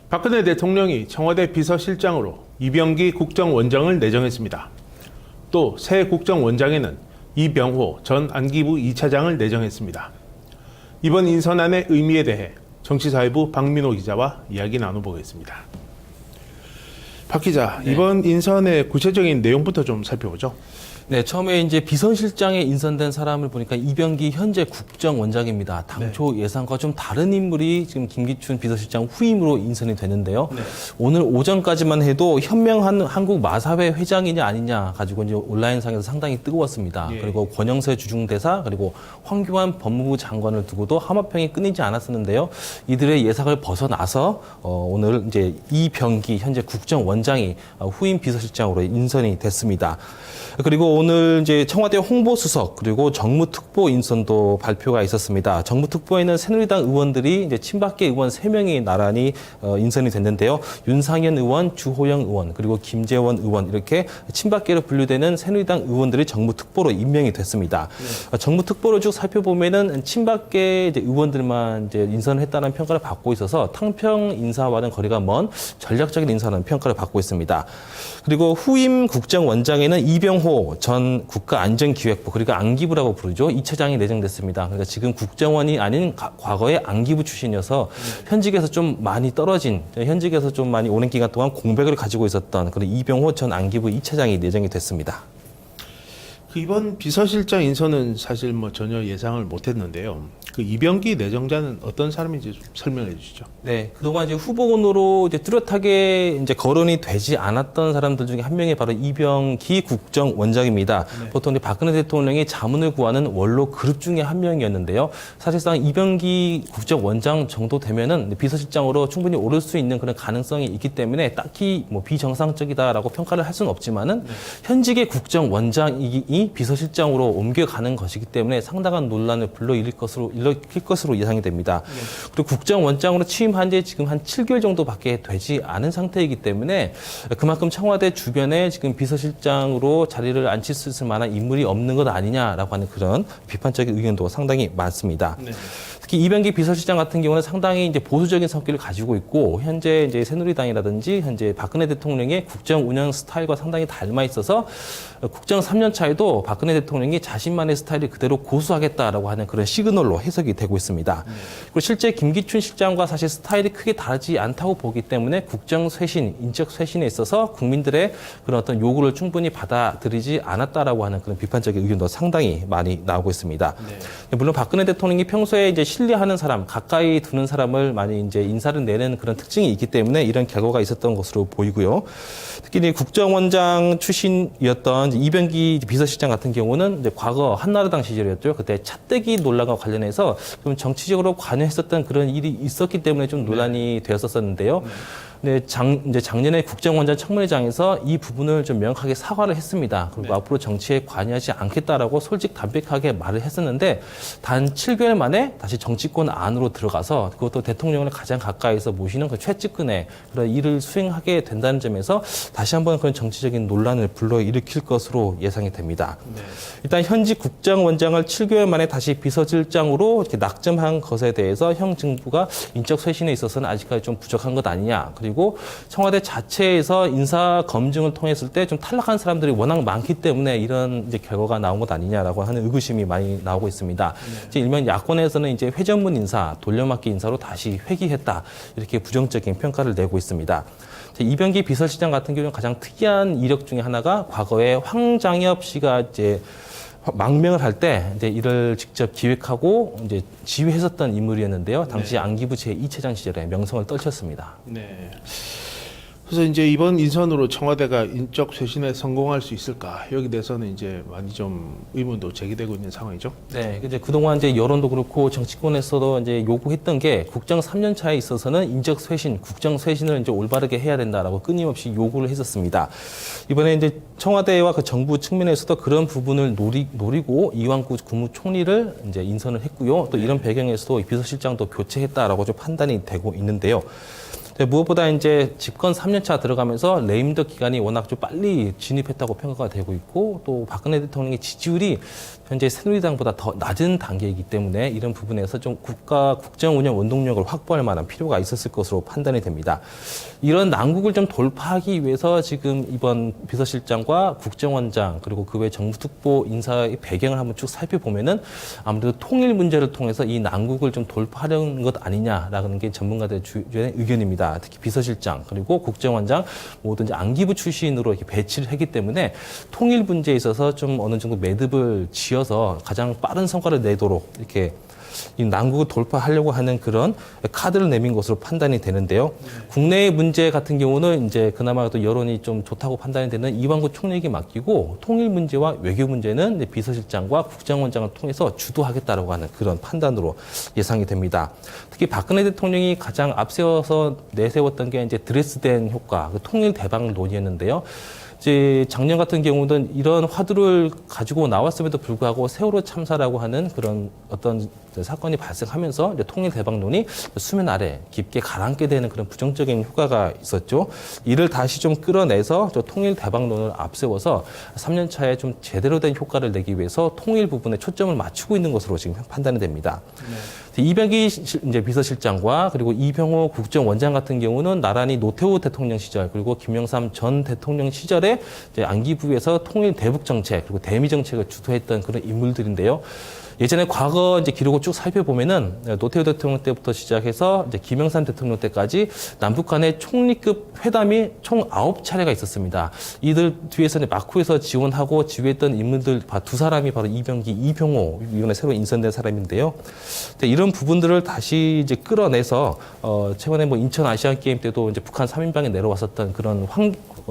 박근혜 대통령이 청와대 비서실장으로 이병기 국정원장을 내정했습니다. 또 새 국정원장에는 이병호 전 안기부 2차장을 내정했습니다. 이번 인선안의 의미에 대해 정치사회부 박민호 기자와 이야기 나눠보겠습니다. 박 기자, 네. 이번 인선의 구체적인 내용부터 좀 살펴보죠. 네, 처음에 이제 비서실장에 인선된 사람을 보니까 이병기 현재 국정원장입니다. 당초 예상과 좀 다른 인물이 지금 김기춘 비서실장 후임으로 인선이 되는데요. 네. 오늘 오전까지만 해도 현명한 한국 마사회 회장이냐 아니냐 가지고 이제 온라인상에서 상당히 뜨거웠습니다. 예. 그리고 권영세 주중대사 그리고 황교안 법무부 장관을 두고도 함합평이 끊이지 않았었는데요. 이들의 예상을 벗어나서 오늘 이제 이병기 현재 국정원장이 후임 비서실장으로 인선이 됐습니다. 그리고 오늘 이제 청와대 홍보수석 그리고 정무특보 인선도 발표가 있었습니다. 정무특보에는 새누리당 의원들이 이제 친박계 의원 3명이 나란히 인선이 됐는데요. 윤상현 의원, 주호영 의원 그리고 김재원 의원 이렇게 친박계로 분류되는 새누리당 의원들이 정무특보로 임명이 됐습니다. 네. 정무특보를 쭉 살펴보면은 친박계 이제 의원들만 이제 인선을 했다는 평가를 받고 있어서 탕평 인사와는 거리가 먼 전략적인 인사라는 평가를 받고 있습니다. 그리고 후임 국정원장에는 이병호 전 국가안전기획부 그리고 안기부라고 부르죠. 2차장이 내정됐습니다. 그러니까 지금 국정원이 아닌 과거의 안기부 출신이어서 현직에서 좀 많이 떨어진 현직에서 좀 많이 오랜 기간 동안 공백을 가지고 있었던 그런 이병호 전 안기부 2차장이 내정이 됐습니다. 이번 비서실장 인선은 사실 전혀 예상을 못했는데요. 그 이병기 내정자는 어떤 사람인지 좀 설명해 주시죠. 네, 그동안 이제 후보군으로 이제 뚜렷하게 이제 거론이 되지 않았던 사람들 중에 한 명이 바로 이병기 국정원장입니다. 네. 보통 이제 박근혜 대통령이 자문을 구하는 원로 그룹 중에 한 명이었는데요. 사실상 이병기 국정원장 정도 되면은 비서실장으로 충분히 오를 수 있는 그런 가능성이 있기 때문에 딱히 비정상적이다라고 평가를 할 수는 없지만은 현직의 국정원장이 비서실장으로 옮겨가는 것이기 때문에 상당한 논란을 일으킬 것으로 예상이 됩니다. 그리고 국정원장으로 취임한 지 지금 한 7개월 정도밖에 되지 않은 상태이기 때문에 그만큼 청와대 주변에 지금 비서실장으로 자리를 앉힐 수 있을 만한 인물이 없는 것 아니냐라고 하는 그런 비판적인 의견도 상당히 많습니다. 네. 특히 이병기 비서실장 같은 경우는 상당히 이제 보수적인 성격을 가지고 있고 현재 이제 새누리당이라든지 현재 박근혜 대통령의 국정 운영 스타일과 상당히 닮아 있어서 국정 3년 차에도 박근혜 대통령이 자신만의 스타일을 그대로 고수하겠다라고 하는 그런 시그널로 해석이 되고 있습니다. 그리고 실제 김기춘 실장과 사실 스타일이 크게 다르지 않다고 보기 때문에 국정 쇄신, 인적 쇄신에 있어서 국민들의 그런 어떤 요구를 충분히 받아들이지 않았다라고 하는 그런 비판적인 의견도 상당히 많이 나오고 있습니다. 네. 물론 박근혜 대통령이 평소에 이제 신뢰하는 사람, 가까이 두는 사람을 많이 이제 인사를 내는 그런 특징이 있기 때문에 이런 결과가 있었던 것으로 보이고요. 특히 국정원장 출신이었던 이병기 비서실장 같은 경우는 이제 과거 한나라당 시절이었죠. 그때 차떼기 논란과 관련해서 좀 정치적으로 관여했었던 그런 일이 있었기 때문에 좀 논란이 되었었는데요. 네, 이제 작년에 국정원장 청문회장에서 이 부분을 좀 명확하게 사과를 했습니다. 그리고 앞으로 정치에 관여하지 않겠다라고 솔직담백하게 말을 했었는데 단 7개월 만에 다시 정치권 안으로 들어가서 그것도 대통령을 가장 가까이서 모시는 그 최측근의 그런 일을 수행하게 된다는 점에서 다시 한번 그런 정치적인 논란을 불러일으킬 것으로 예상이 됩니다. 네. 일단 현직 국정원장을 7개월 만에 다시 비서실장으로 이렇게 낙점한 것에 대해서 형 정부가 인적 쇄신에 있어서는 아직까지 좀 부족한 것 아니냐. 그리고 청와대 자체에서 인사 검증을 통했을 때 좀 탈락한 사람들이 워낙 많기 때문에 이런 이제 결과가 나온 것 아니냐라고 하는 의구심이 많이 나오고 있습니다. 이제 일명 야권에서는 이제 회전문 인사, 돌려막기 인사로 다시 회귀했다 이렇게 부정적인 평가를 내고 있습니다. 이병기 비서실장 같은 경우는 가장 특이한 이력 중에 하나가 과거에 황장엽 씨가 이제 망명을 할 때 이제 이를 직접 기획하고 이제 지휘했었던 인물이었는데요. 당시 안기부 제2차장 시절에 명성을 떨쳤습니다. 네. 그래서 이제 이번 인선으로 청와대가 인적 쇄신에 성공할 수 있을까? 여기 대해서는 이제 많이 좀 의문도 제기되고 있는 상황이죠. 네, 이제 그동안 이제 여론도 그렇고 정치권에서도 이제 요구했던 게 국정 3년 차에 있어서는 인적 쇄신, 국정 쇄신을 이제 올바르게 해야 된다라고 끊임없이 요구를 했었습니다. 이번에 이제 청와대와 그 정부 측면에서도 그런 부분을 노리고 이완구 국무총리를 이제 인선을 했고요. 또 이런 배경에서도 비서실장도 교체했다라고 좀 판단이 되고 있는데요. 근데 무엇보다 이제 집권 3년차 들어가면서 레임덕 기간이 워낙 좀 빨리 진입했다고 평가가 되고 있고 또 박근혜 대통령의 지지율이 현재 새누리당보다 더 낮은 단계이기 때문에 이런 부분에서 좀 국가 국정 운영 원동력을 확보할 만한 필요가 있었을 것으로 판단이 됩니다. 이런 난국을 좀 돌파하기 위해서 지금 이번 비서실장과 국정원장 그리고 그 외 정부특보 인사의 배경을 한번 쭉 살펴보면은 아무래도 통일 문제를 통해서 이 난국을 좀 돌파하려는 것 아니냐라는 게 전문가들의 주요의 의견입니다. 특히 비서실장 그리고 국정원장 모두 이제 안기부 출신으로 이렇게 배치를 했기 때문에 통일 문제에 있어서 좀 어느 정도 매듭을 지어서 가장 빠른 성과를 내도록 이렇게 이 난국을 돌파하려고 하는 그런 카드를 내민 것으로 판단이 되는데요. 국내의 문제 같은 경우는 이제 그나마 또 여론이 좀 좋다고 판단이 되는 이완구 총리에게 맡기고 통일 문제와 외교 문제는 이제 비서실장과 국정원장을 통해서 주도하겠다라고 하는 그런 판단으로 예상이 됩니다. 특히 박근혜 대통령이 가장 앞세워서 내세웠던 게 이제 드레스덴 효과, 그 통일 대박론이었는데요. 이제 작년 같은 경우는 이런 화두를 가지고 나왔음에도 불구하고 세월호 참사라고 하는 그런 어떤 사건이 발생하면서 이제 통일 대박론이 수면 아래 깊게 가라앉게 되는 그런 부정적인 효과가 있었죠. 이를 다시 좀 끌어내서 저 통일 대박론을 앞세워서 3년 차에 좀 제대로 된 효과를 내기 위해서 통일 부분에 초점을 맞추고 있는 것으로 지금 판단이 됩니다. 이병기 이제 비서실장과 그리고 이병호 국정원장 같은 경우는 나란히 노태우 대통령 시절 그리고 김영삼 전 대통령 시절에 이제 안기부에서 통일 대북 정책 그리고 대미 정책을 주도했던 그런 인물들인데요. 예전에 과거 이제 기록을 쭉 살펴보면은 노태우 대통령 때부터 시작해서 이제 김영삼 대통령 때까지 남북 간의 총리급 회담이 총 9차례가 있었습니다. 이들 뒤에서 이제 마쿠에서 지원하고 지휘했던 인물들 두 사람이 바로 이병기, 이병호 이번에 새로 인선된 사람인데요. 이런 부분들을 다시 이제 끌어내서 최근에 뭐 인천 아시안 게임 때도 이제 북한 3인방에 내려왔었던 그런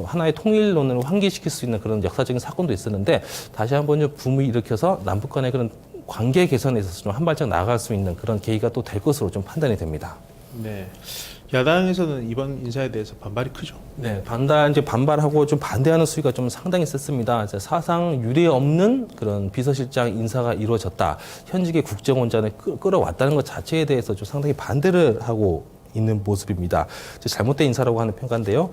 하나의 통일론을 환기시킬 수 있는 그런 역사적인 사건도 있었는데 다시 한번 좀 붐을 일으켜서 남북 간의 그런 관계 개선에 있어서 좀 한 발짝 나아갈 수 있는 그런 계기가 또 될 것으로 좀 판단이 됩니다. 네. 야당에서는 이번 인사에 대해서 반발이 크죠. 네, 반발하고 좀 반대하는 수위가 좀 상당히 셌습니다. 사상 유례 없는 그런 비서실장 인사가 이루어졌다. 현직의 국정원장을 끌어왔다는 것 자체에 대해서 좀 상당히 반대를 하고 있는 모습입니다. 잘못된 인사라고 하는 평가인데요.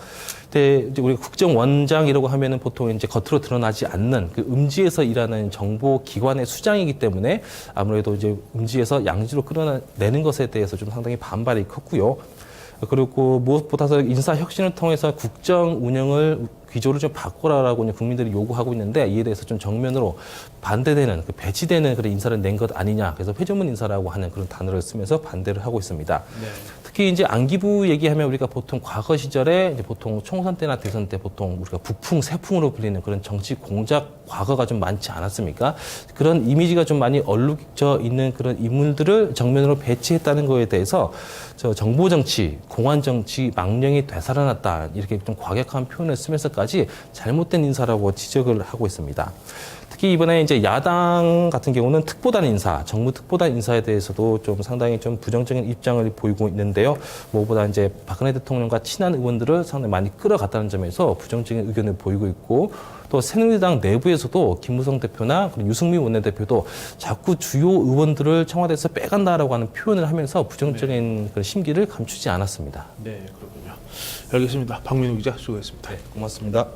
근데 이제 우리가 국정원장이라고 하면은 보통 이제 겉으로 드러나지 않는 그 음지에서 일하는 정보 기관의 수장이기 때문에 아무래도 이제 음지에서 양지로 끌어내는 것에 대해서 좀 상당히 반발이 컸고요. 그리고 무엇보다도 인사 혁신을 통해서 국정 운영을 기조를 좀 바꿔라라고 국민들이 요구하고 있는데 이에 대해서 좀 정면으로 반대되는 배치되는 그런 인사를 낸 것 아니냐. 그래서 회전문 인사라고 하는 그런 단어를 쓰면서 반대를 하고 있습니다. 네. 특히 이제 안기부 얘기하면 우리가 보통 과거 시절에 이제 보통 총선 때나 대선 때 보통 우리가 북풍, 세풍으로 불리는 그런 정치 공작 과거가 좀 많지 않았습니까? 그런 이미지가 좀 많이 얼룩져 있는 그런 인물들을 정면으로 배치했다는 거에 대해서 저 정보 정치, 공안 정치 망령이 되살아났다 이렇게 좀 과격한 표현을 쓰면서까지 잘못된 인사라고 지적을 하고 있습니다. 특히 이번에 이제 야당 같은 경우는 특보단 인사, 정무 특보단 인사에 대해서도 좀 상당히 좀 부정적인 입장을 보이고 있는데요. 무엇보다 이제 박근혜 대통령과 친한 의원들을 상당히 많이 끌어갔다는 점에서 부정적인 의견을 보이고 있고 또 새누리당 내부에서도 김무성 대표나 유승민 원내대표도 자꾸 주요 의원들을 청와대에서 빼간다라고 하는 표현을 하면서 부정적인 그런 심기를 감추지 않았습니다. 네, 그렇군요. 알겠습니다. 박민우 기자 수고했습니다. 네, 고맙습니다.